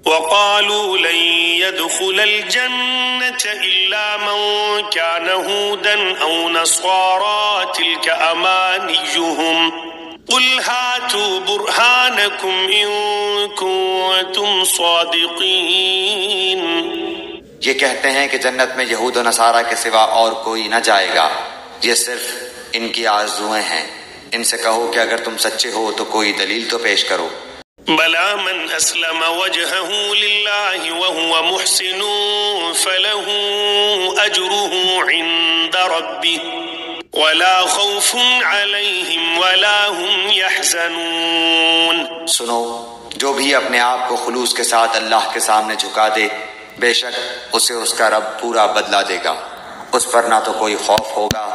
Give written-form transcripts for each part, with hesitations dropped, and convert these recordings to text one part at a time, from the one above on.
وقالوا لن يدخل الجنة إلا من كان هودا أو نصارى تلك أمانيهم قل هاتوا برهانكم إن كنتم صادقين. یہ کہتے ہیں کہ جنت میں یہود و نصارہ کے سوا اور کوئی نہ جائے گا، یہ صرف ان کی آرزویں ہیں. ان سے کہو کہ اگر تم سچے ہو تو کوئی دلیل تو پیش کرو. بلى من أسلم وجهه لله وهو محسن فله أجره عند ربه ولا خوف عليهم ولا هم يحزنون. سنو، جو بھی اپنے آپ کو خلوص کے ساتھ اللہ کے سامنے جھکا دے، بے شک اسے اس کا رب پورا بدلہ دے گا، اس پر نہ تو کوئی خوف ہوگا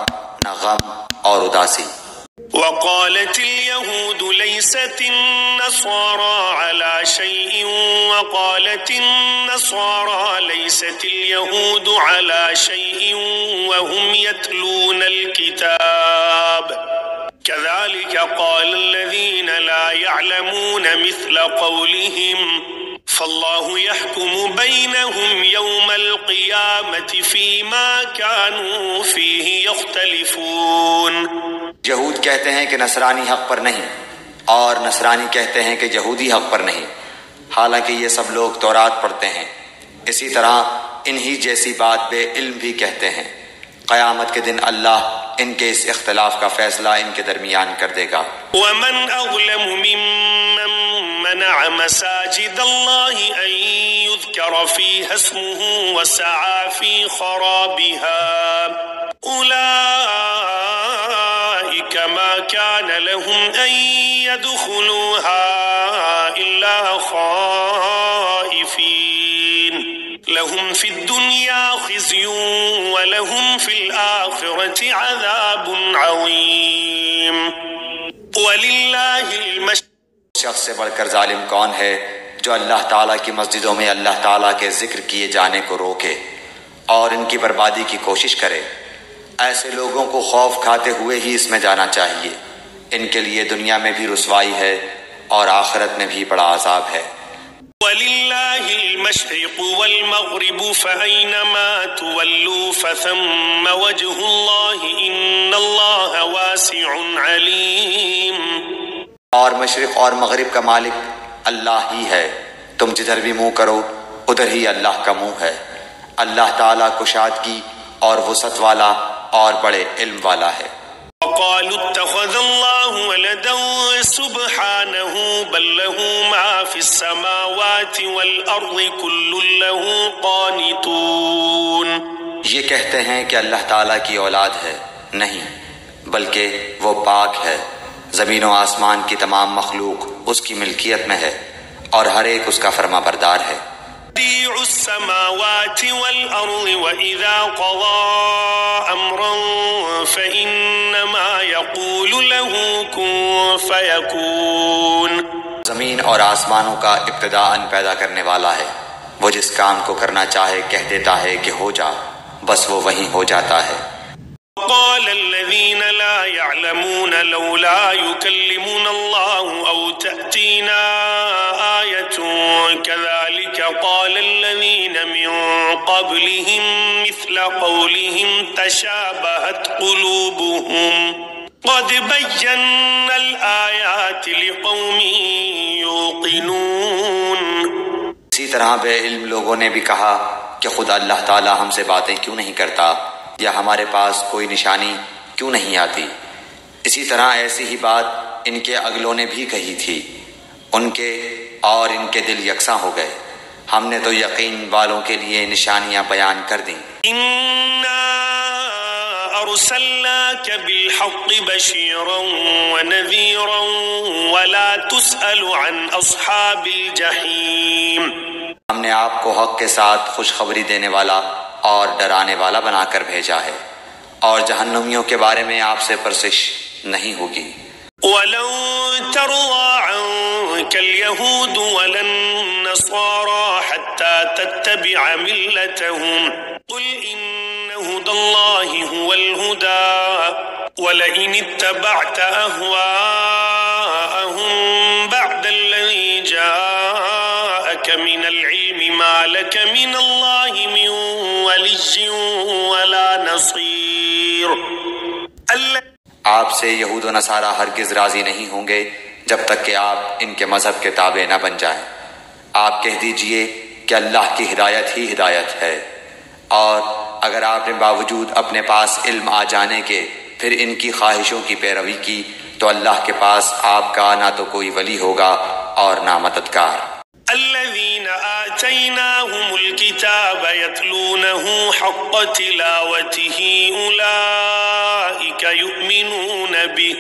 نہ غم اور اداسی. وقالت اليهود ليست النصارى على شيء وقالت النصارى ليست اليهود على شيء وهم يتلون الكتاب كذلك قال الذين لا يعلمون مثل قولهم فالله يحكم بينهم يوم القيامة فيما كانوا فيه يختلفون. یہود کہتے ہیں کہ نصرانی حق پر نہیں، اور نصرانی کہتے ہیں کہ یہودی حق پر نہیں، حالانکہ یہ سب لوگ تورات پڑھتے ہیں. اسی طرح انہی جیسی بات بے علم بھی کہتے ہیں. قیامت کے دن اللہ ان کے اس اختلاف کا فیصلہ ان کے درمیان کر دے گا. ومن أظلم ممن منع مساجد الله أن يذكر فيها اسمه وسعى في خرابها ما كان لهم أن يدخلوها إلا خائفين لهم في الدنيا خزي ولهم في الآخرة عذاب عظيم ولله المشرق. شخص سے بڑھ کر ظالم کون ہے جو اللہ تعالیٰ کی مسجدوں میں اللہ تعالیٰ کے ذکر کیے جانے کو روکے اور ان کی بربادی کی کوشش کرے. ایسے لوگوں کو خوف کھاتے ہوئے ہی اس میں جانا چاہیے. ان کے لیے دنیا میں بھی رسوائی ہے اور آخرت میں بھی بڑا عذاب ہے. وَلِلَّهِ الْمَشْرِقُ وَالْمَغْرِبُ فَأَيْنَمَا تُوَلُّوا فَثَمَّ وَجْهُ اللَّهِ إِنَّ اللَّهَ وَاسِعٌ عَلِيمٌ. اور مشرق اور مغرب کا مالک اللہ ہی ہے، تم جدھر بھی منہ کرو ادھر ہی اللہ کا منہ ہے. اللہ تعالیٰ کشادگی اور وسعت والا اور بڑے علم والا ہے. وقالوا اتخذ الله ولدا سبحانه بل له ما في السماوات والأرض كل له قانتون. یہ کہتے ہیں کہ اللہ تعالیٰ کی اولاد ہے، نہیں بلکہ وہ پاک ہے. زمین و آسمان کی تمام مخلوق اس کی ملکیت میں ہے اور ہر ایک اس کا فرما بردار ہے. بديع السماوات والأرض وإذا قضى أمرا فإنما يقول له كن فيكون. زمین اور آسمانوں کا ابتداءً پیدا کرنے والا ہے، وہ جس کام کو کرنا چاہے کہہ دیتا ہے کہ ہو جا، بس وہ وہیں ہو جاتا ہے. قال الذين لا يعلمون لولا يكلمنا الله أو تأتينا آية كذلك قال الذين من قبلهم مثل قولهم تشابهت قلوبهم قد بينا الآيات لقوم يوقنون. اسی طرح بے علم لوگوں نے بھی کہا کہ خدا اللہ تعالی ہم سے باتیں کیوں نہیں کرتا یا ہمارے پاس کوئی نشانی کیوں نہیں آتی. اسی طرح ایسی ہی بات ان کے اگلوں نے بھی کہی تھی، ان کے اور ان کے دل یکساں ہو گئے. ہم نے تو یقین والوں کے لیے نشانیاں بیان کر دیں. أرسلناك بالحق بشيرا ونذيرا ولا تسأل عن أصحاب الجحيم. ہم نے آپ کو حق کے ساتھ خوشخبری دینے والا اور ڈرانے والا بنا کر بھیجا ہے، اور جہنمیوں کے بارے میں آپ سے پرسش نہیں ہوگی. وَلَن تَرْضَىٰ عَنكَ الْيَهُودُ وَلَا النَّصَارَىٰ حَتَّىٰ تَتَّبِعَ مِلَّتَهُمْ قُلْ إِنَّ هُدَى اللَّهِ هُوَ الْهُدَىٰ وَلَئِنِ اتَّبَعْتَ أَهْوَاءَهُم بَعْدَ الَّذِي جَاءَكَ من العلم ما لك من الله من ولي ولا نصير. آپ سے یہود و نصارہ ہرگز راضی نہیں ہوں گے جب تک کہ آپ ان کے مذہب کے تابع نہ بن جائیں. آپ کہہ دیجئے کہ اللہ کی ہدایت ہی ہدایت ہے، اور اگر آپ نے باوجود اپنے پاس علم آ جانے کے پھر ان کی خواہشوں کی پیروی کی تو اللہ کے پاس آپ کا نہ تو کوئی ولی ہوگا اور نہ مددگار. الذين آتيناهم الكتاب يتلونه حق تلاوته أولئك يؤمنون به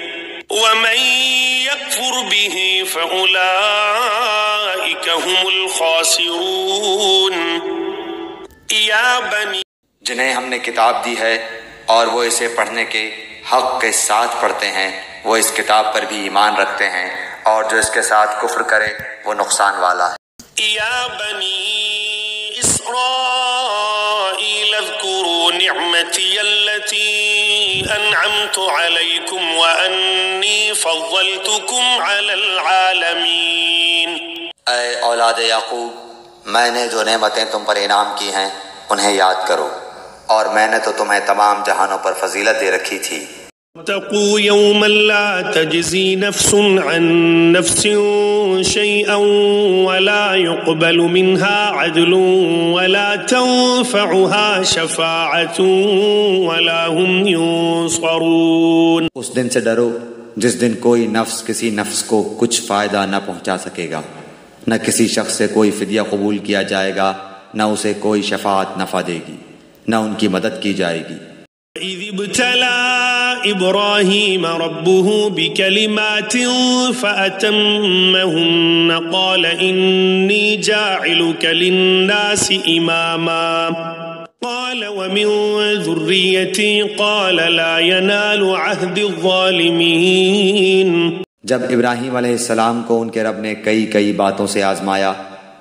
ومن يكفر به فأولئك هم الخاسرون. يا بني جنہیں ہم نے کتاب دی ہے اور وہ اسے پڑھنے کے حق کے ساتھ پڑھتے ہیں وہ اس کتاب پر بھی ایمان رکھتے ہیں، اور جو اس کے ساتھ کفر کرے وہ نقصان والا ہے. يا بني إسرائيل اذكروا نعمتي التي أنعمت عليكم وأني فضلتكم على العالمين. اے اولاد یعقوب، میں نے جو نعمتیں تم پر انعام کی ہیں انہیں یاد کرو، اور میں نے تو تمہیں تمام جہانوں پر فضیلت دے رکھی تھی. واتقوا يوما لا تجزي نفس عن نفس شيئا ولا يقبل منها عدل ولا تنفعها شفاعة ولا هم ينصرون. اس دن سے ڈرو جس دن کوئی نفس کسی نفس کو کچھ فائدہ نہ پہنچا سکے گا، نہ کسی شخص سے کوئی فدیہ قبول کیا جائے گا، نہ اسے کوئی شفاعت نفع دے گی، نہ ان کی مدد کی جائے گی. إذ ابتلى إبراهيم ربه بكلمات فأتمهن قال إني جاعلك للناس إماما قال ومن ذريتي قال لا ينال عهد الظالمين. جب ابراہیم علیہ السلام کو ان کے رب نے کئی باتوں سے آزمایا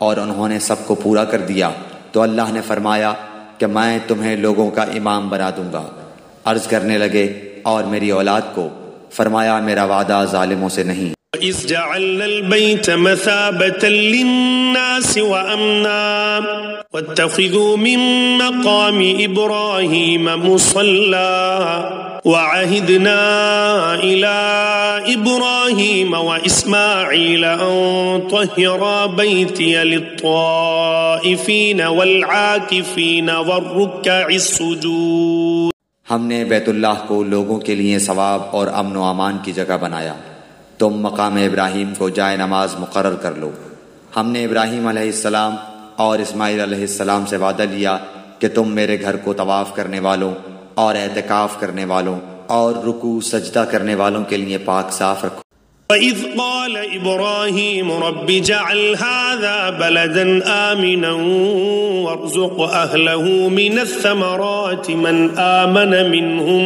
اور انہوں نے سب کو پورا کر دیا تو اللہ نے فرمایا کہ میں تمہیں لوگوں کا امام بنا دوں گا. عرض کرنے لگے اور میری اولاد کو، فرمایا میرا وعدہ ظالموں سے نہیں. وَإِذْ جَعَلْنَا الْبَيْتَ مَثَابَةً لِلنَّاسِ وَأَمْنًا وَاتَّخِذُوا مِن مَّقَامِ إِبْرَاهِيمَ مُصَلًّى وَعَهِدْنَا إِلَىٰ إِبْرَاهِيمَ وَإِسْمَاعِيلَ أَن طَهِّرَا بَيْتِيَ لِلطَّائِفِينَ وَالْعَاكِفِينَ وَالرُّكَّعِ السُّجُودِ. ہم نے بیت اللہ کو لوگوں کے لیے ثواب اور امن و امان کی جگہ بنایا، تم مقام ابراہیم کو جائے نماز مقرر کر لو. ہم نے ابراہیم علیہ السلام اور اسماعیل علیہ السلام سے وعدہ لیا کہ تم میرے گھر کو طواف کرنے والوں اور اعتکاف کرنے والوں اور رکوع سجدہ کرنے والوں کے لیے پاک صاف رکھو. وَإِذْ قَالَ إِبْرَاهِيمُ رَبِّ اجْعَلْ هَٰذَا بَلَدًا آمِنًا وَارْزُقْ أَهْلَهُ مِنَ الثَّمَرَاتِ مَنْ آمَنَ مِنْهُمْ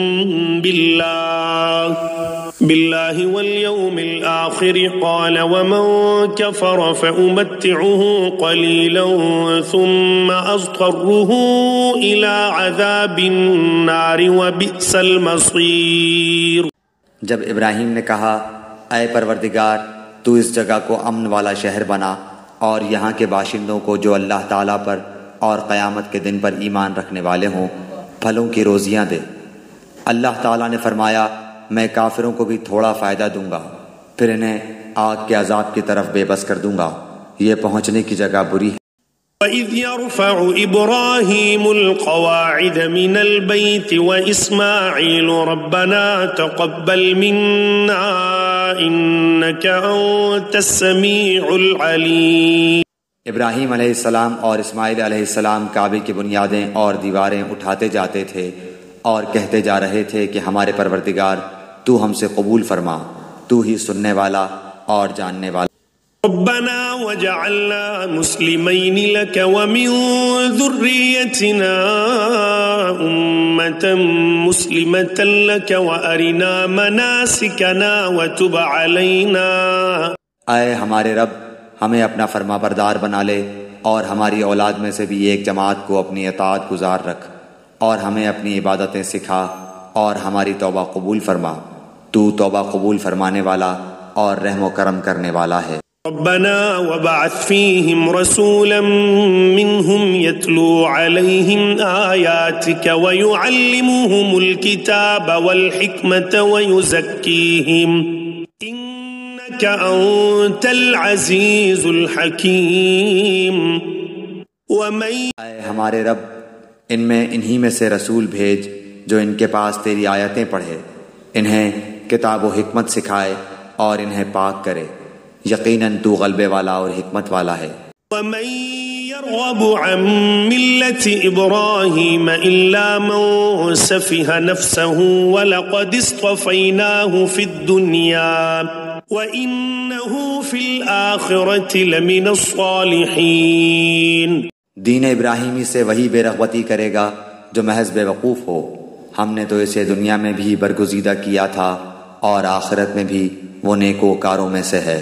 بِاللَّهِ وَالْيَوْمِ الْآخِرِ قَالَ وَمَنْ كَفَرَ فَأُمَتِّعُهُ قَلِيلًا ثُمَّ أَضْطَرُّهُ إِلَىٰ عَذَابِ النَّارِ وَبِئْسَ الْمَصِيرُ. جب ابراہیم نے کہا اے پروردگار تو اس جگہ کو امن والا شہر بنا اور یہاں کے باشندوں کو جو اللہ تعالیٰ پر اور قیامت کے دن پر ایمان رکھنے والے ہوں پھلوں کی روزیاں دے. اللہ تعالیٰ نے فرمایا میں کافروں کو بھی تھوڑا فائدہ دوں گا، پھر انہیں آگ کے عذاب کی طرف بے بس کر دوں گا، یہ پہنچنے کی جگہ بری ہے. وَإِذْ يَرْفَعُ إِبْرَاهِيمُ الْقَوَاعِدَ مِنَ الْبَيْتِ وَإِسْمَاعِيلُ رَبَّنَا تَقَبَّلْ مِنَّا إِنَّكَ أَنْتَ السَّمِيعُ الْعَلِيمُ. ابراہیم علیہ السلام اور اسماعیل علیہ السلام کعبے کی بنیادیں اور دیواریں اٹھاتے جاتے تھے اور کہتے جا رہے تھے کہ ہمارے پروردگار تو ہم سے قبول فرما، تو ہی سننے والا اور جاننے والا. ربنا وجعلنا مسلمين لك ومن ذريتنا أمة مسلمة لك وأرنا مناسكنا وتب علينا. اے ہمارے رب ہمیں اپنا فرما بردار بنا لے اور ہماری اولاد میں سے بھی ایک جماعت کو اپنی اطاعت گزار رکھ اور ہمیں اپنی عبادتیں سکھا اور ہماری توبہ قبول فرما. تو توبہ قبول فرمانے والا اور رحم و کرم کرنے والا ہے. ربنا وبعث فيهم رسولا منهم يتلو عليهم آياتك ويعلمهم الكتاب والحكمة ويزكيهم إنك أنت العزيز الحكيم اے ہمارے رب، ان میں انہی میں سے رسول بھیج جو ان کے پاس تیری آیتیں پڑھے، انہیں کتاب و حکمت سکھائے اور انہیں پاک کرے، یقیناً تو غلبے والا اور حکمت والا ہے۔ وَمَن يَرْغَبُ عَن مِّلَّةِ إِبْرَاهِيمَ إِلَّا مَن سَفِهَ نَفْسَهُ وَلَقَدِ اصْطَفَيْنَاهُ فِي الدُّنْيَا وَإِنَّهُ فِي الْآخِرَةِ لَمِنَ الصَّالِحِينَ۔ دین ابراہیمی سے وہی بے رغبتی کرے گا جو محض بے وقوف ہو، ہم نے تو اسے دنیا میں بھی برگزیدہ کیا تھا اور آخرت میں بھی وہ نیکوکاروں میں سے ہے۔